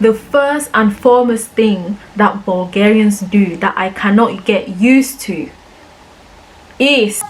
The first and foremost thing that Bulgarians do that I cannot get used to is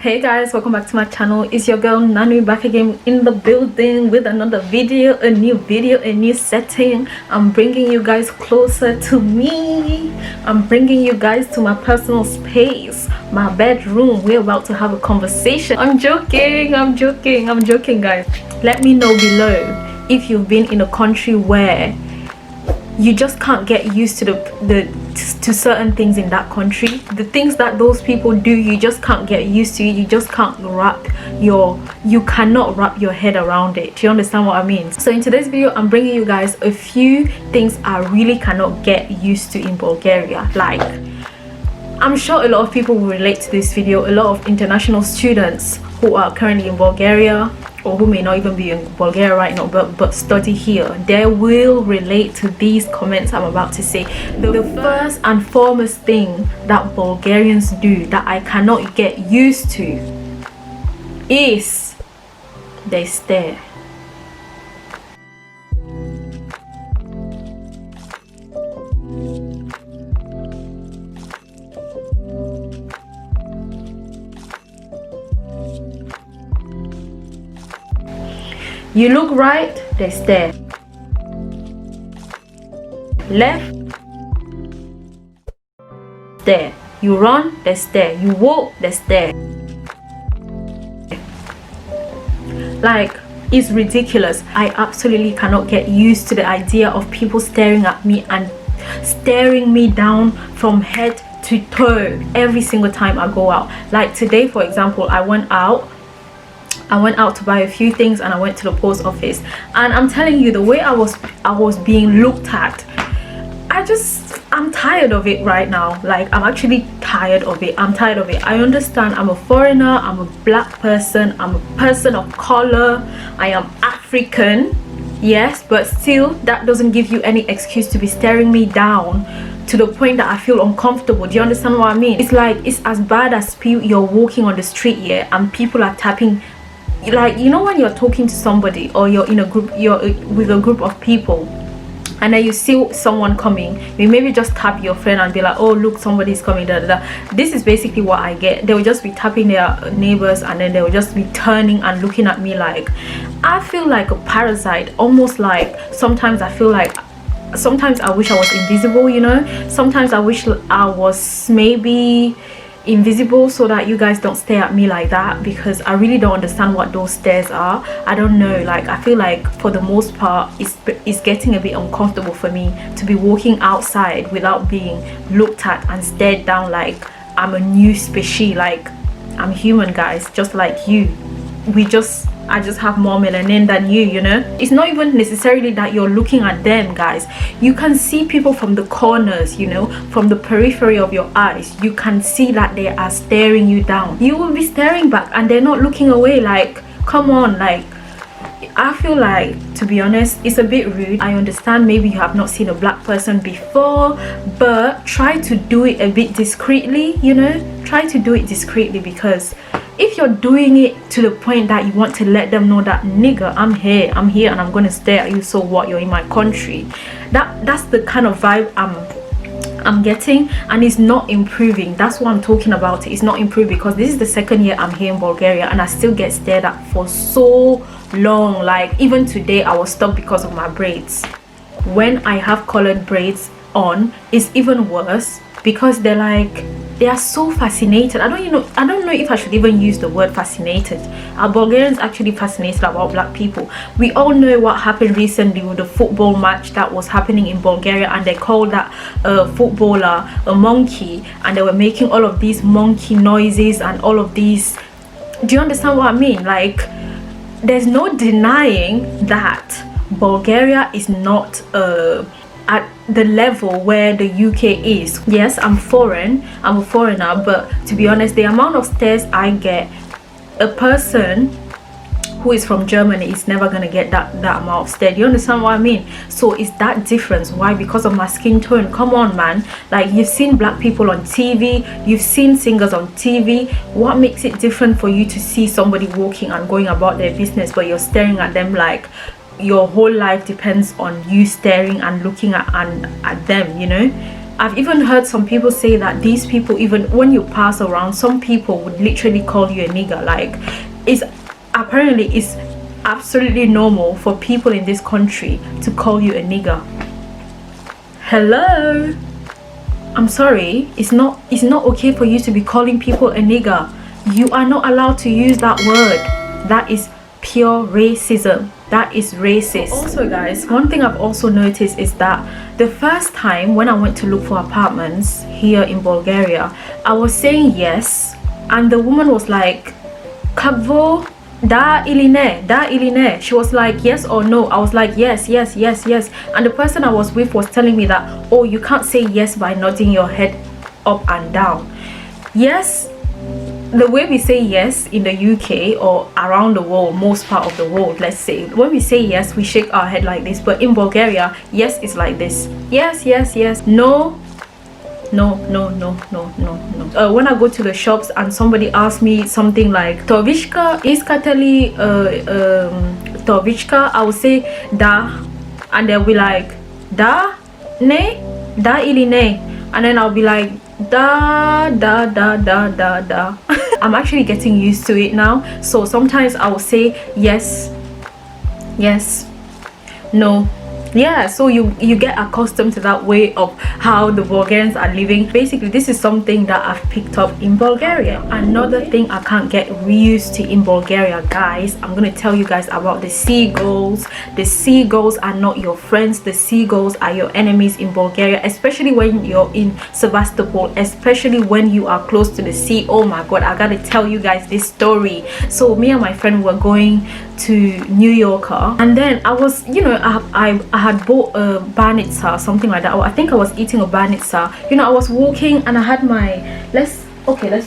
hey guys, welcome back to my channel. It's your girl Nanu back again in the building with another video, a new setting. I'm bringing you guys closer to me. I'm bringing you guys to my personal space, my bedroom. We're about to have a conversation. I'm joking guys. Let me know below if you've been in a country where you just can't get used to to certain things in that country. The things that those people do, you just can't get used to. You just can't you cannot wrap your head around it. Do you understand what I mean? So in today's video, I'm bringing you guys a few things I really cannot get used to in Bulgaria. Like, I'm sure a lot of people will relate to this video. A lot of international students who are currently in Bulgaria, or who may not even be in Bulgaria right now but study here, they will relate to these comments I'm about to say. The first and foremost thing that Bulgarians do that I cannot get used to is they stare. You look right, they stare. Left, stare. You run, they stare. You walk, they stare. Like, it's ridiculous. I absolutely cannot get used to the idea of people staring at me and staring me down from head to toe every single time I go out. Like today, for example, I went out to buy a few things and I went to the post office, and I'm telling you, the way I was being looked at, I'm tired of it right now. Like, I'm actually tired of it. I understand I'm a foreigner, I'm a black person, I'm a person of color, I am African, yes, but still that doesn't give you any excuse to be staring me down to the point that I feel uncomfortable. Do you understand what I mean? It's like, it's as bad as you're walking on the street here and people are tapping. Like, you know, when you're talking to somebody or you're in a group, you're with a group of people, and then you see someone coming, you maybe just tap your friend and be like, oh look, somebody's coming, da, da, da. This is basically what I get. They will just be tapping their neighbors and then they will just be turning and looking at me. Like, I feel like a parasite, almost. Like, sometimes I wish I was invisible, you know. Sometimes I wish I was maybe invisible so that you guys don't stare at me like that, because I really don't understand what those stares are. I don't know. Like, I feel like for the most part it's getting a bit uncomfortable for me to be walking outside without being looked at and stared down like I'm a new species. Like, I'm human, guys, just like you. I just have more melanin than you know. It's not even necessarily that you're looking at them, guys. You can see people from the corners, you know, from the periphery of your eyes. You can see that they are staring you down. You will be staring back and they're not looking away. Like, come on. Like, I feel like, to be honest, it's a bit rude. I understand maybe you have not seen a black person before, but try to do it a bit discreetly, you know. Try to do it discreetly, because if you're doing it to the point that you want to let them know that, nigga, I'm here and I'm gonna stare at you, so what, you're in my country. That's the kind of vibe I'm getting, and it's not improving. That's what I'm talking about. It's not improving, because this is the second year I'm here in Bulgaria and I still get stared at for so long. Like, even today I was stuck because of my braids. When I have colored braids on, it's even worse, because they are so fascinated. I don't know if I should even use the word fascinated. Are Bulgarians actually fascinated about black people? We all know what happened recently with the football match that was happening in Bulgaria, and they called that footballer a monkey, and they were making all of these monkey noises and all of these. Do you understand what I mean? Like, there's no denying that Bulgaria is not at the level where the UK is. Yes, I'm a foreigner, but to be honest, the amount of stares I get, a person who is from Germany is never gonna get that amount of stare. You understand what I mean? So it's that difference. Why? Because of my skin tone. Come on, man. Like, you've seen black people on TV, you've seen singers on TV. What makes it different for you to see somebody walking and going about their business, but you're staring at them like your whole life depends on you staring and looking at them, you know? I've even heard some people say that these people, even when you pass around, some people would literally call you a nigger. Like, it's absolutely normal for people in this country to call you a nigger. Hello, I'm sorry, it's not okay for you to be calling people a nigger. You are not allowed to use that word. That is pure racism. That is racist. Also, guys, one thing I've also noticed is that the first time when I went to look for apartments here in Bulgaria, I was saying yes, and the woman was like, Kavo da iline. She was like, yes or no. I was like, yes. And the person I was with was telling me that, oh, you can't say yes by nodding your head up and down. Yes, the way we say yes in the UK or around the world, most part of the world, let's say, when we say yes, we shake our head like this. But in Bulgaria, yes is like this. Yes. No. When I go to the shops and somebody asks me something like Tovishka, iskateli Tovishka, I will say da, and they'll be like da ili ne, and then I'll be like da. I'm actually getting used to it now, so sometimes I will say yes, no. Yeah, so you get accustomed to that way of how the Bulgarians are living. Basically, this is something that I've picked up in Bulgaria. Another thing I can't get used to in Bulgaria, guys, I'm gonna tell you guys about the seagulls. The seagulls are not your friends. The seagulls are your enemies in Bulgaria, especially when you're in Sebastopol, especially when you are close to the sea. Oh my god, I gotta tell you guys this story. So me and my friend were going to New Yorker, and then I was, you know, I had bought a banitsa, something like that. I think I was eating a banitsa. You know, I was walking and I had my, let's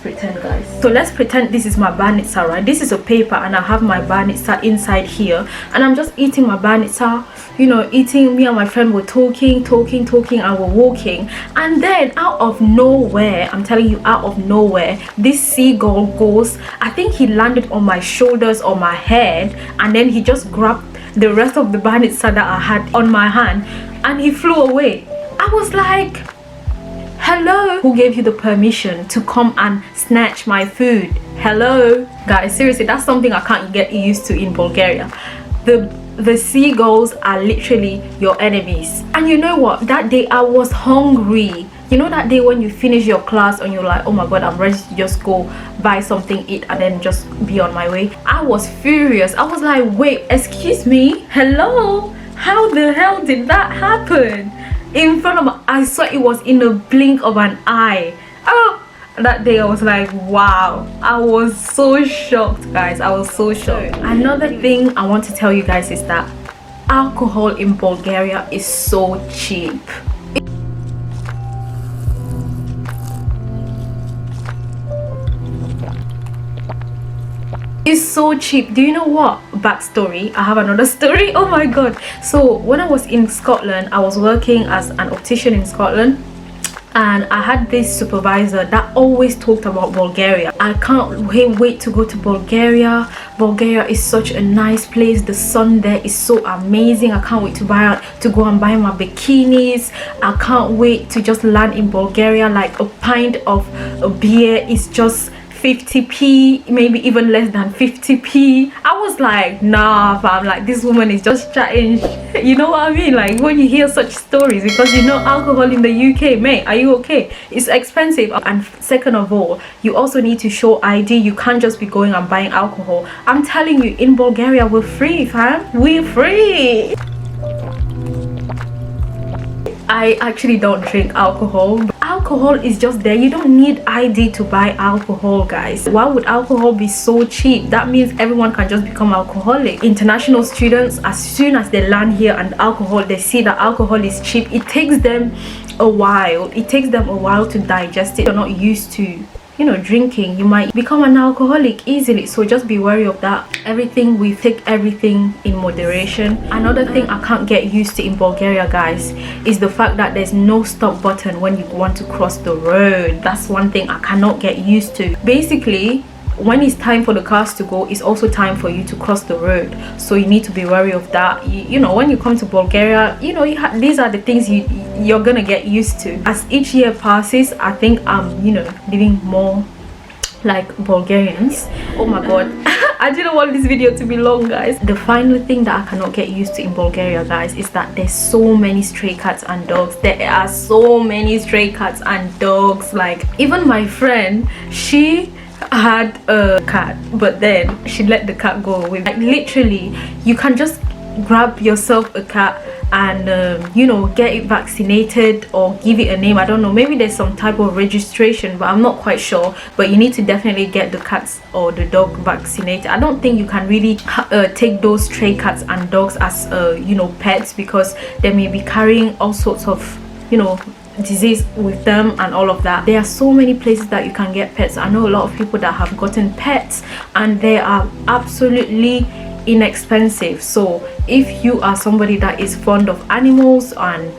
pretend, guys. So let's pretend this is my banitsa, right? This is a paper and I have my banitsa inside here, and I'm just eating my banitsa, you know, eating. Me and my friend were talking and we're walking, and then out of nowhere, I'm telling you, out of nowhere, this seagull goes, I think he landed on my shoulders or my head, and then he just grabbed the rest of the banitsa that I had on my hand and he flew away. I was like, hello, who gave you the permission to come and snatch my food? Hello, guys, seriously, that's something I can't get used to in Bulgaria. The seagulls are literally your enemies. And you know what, that day I was hungry. You know that day when you finish your class and you're like, oh my god, I'm ready to just go buy something, eat, and then just be on my way? I was furious. I was like, wait, excuse me, hello, how the hell did that happen in front of me? I saw it was in the blink of an eye. Oh, that day I was like, wow, I was so shocked, guys. I was so shocked. Another thing I want to tell you guys is that alcohol in Bulgaria is so cheap. It's so cheap. Do you know what? Backstory. I have another story. Oh my god. So when I was in Scotland, I was working as an optician in Scotland, and I had this supervisor that always talked about Bulgaria. I can't wait to go to Bulgaria. Bulgaria is such a nice place. The sun there is so amazing. I can't wait to go and buy my bikinis. I can't wait to just land in Bulgaria. Like, a pint of a beer is just 50p, maybe even less than 50p. I was like, nah fam, like, this woman is just chatting. You know what I mean? Like, when you hear such stories, because you know alcohol in the UK, mate, are you okay? It's expensive. And second of all, you also need to show ID. You can't just be going and buying alcohol. I'm telling you, in Bulgaria, we're free, fam. We're free. I actually don't drink alcohol. Alcohol is just there. You don't need ID to buy alcohol, guys. Why would alcohol be so cheap? That means everyone can just become alcoholic. International students, as soon as they land here and they see that alcohol is cheap, it takes them a while. It takes them a while to digest it. They're not used to drinking, you might become an alcoholic easily. So just be wary of that. Everything, we take everything in moderation. Another thing I can't get used to in Bulgaria, guys, is the fact that there's no stop button when you want to cross the road. That's one thing I cannot get used to. Basically, when it's time for the cars to go, it's also time for you to cross the road, so you need to be wary of that. You know, when you come to Bulgaria, these are the things you're gonna get used to. As each year passes, I think I'm living more like Bulgarians. Oh my god. I didn't want this video to be long, guys. The final thing that I cannot get used to in Bulgaria, guys, is that there's so many stray cats and dogs. There are so many stray cats and dogs. Like, even my friend, she had a cat, but then she let the cat go away. Like, literally, you can just grab yourself a cat and get it vaccinated or give it a name. I don't know, maybe there's some type of registration, but I'm not quite sure. But you need to definitely get the cats or the dog vaccinated. I don't think you can really take those stray cats and dogs as pets, because they may be carrying all sorts of disease with them and all of that. There are so many places that you can get pets. I know a lot of people that have gotten pets and they are absolutely inexpensive. So if you are somebody that is fond of animals and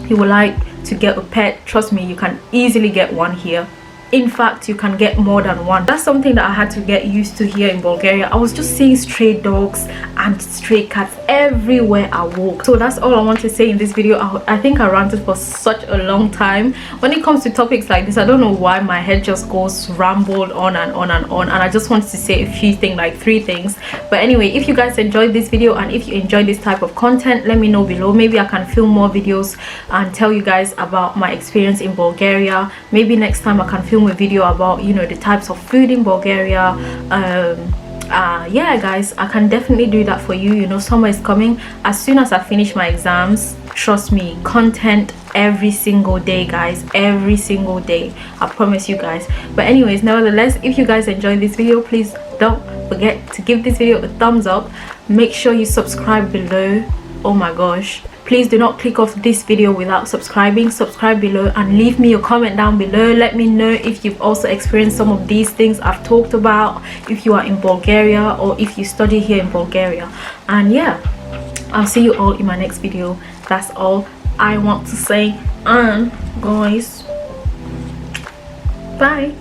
you would like to get a pet, trust me, you can easily get one here. In fact, you can get more than one. That's something that I had to get used to here in Bulgaria. I was just seeing stray dogs and stray cats everywhere I walk. So that's all I want to say in this video. I think I ranted for such a long time. When it comes to topics like this, I don't know why my head just goes rambled on and on and on, and I just wanted to say a few things, like 3 things. But anyway, if you guys enjoyed this video and if you enjoy this type of content, let me know below. Maybe I can film more videos and tell you guys about my experience in Bulgaria. Maybe next time I can film a video about the types of food in Bulgaria. Yeah, guys, I can definitely do that for you. Summer is coming. As soon as I finish my exams, trust me, content every single day, guys, every single day, I promise you guys. But anyways, nevertheless, if you guys enjoyed this video, please don't forget to give this video a thumbs up. Make sure you subscribe below. Oh my gosh, please do not click off this video without subscribing. Subscribe below and leave me a comment down below. Let me know if you've also experienced some of these things I've talked about, if you are in Bulgaria or if you study here in Bulgaria. And yeah, I'll see you all in my next video. That's all I want to say. And guys, bye.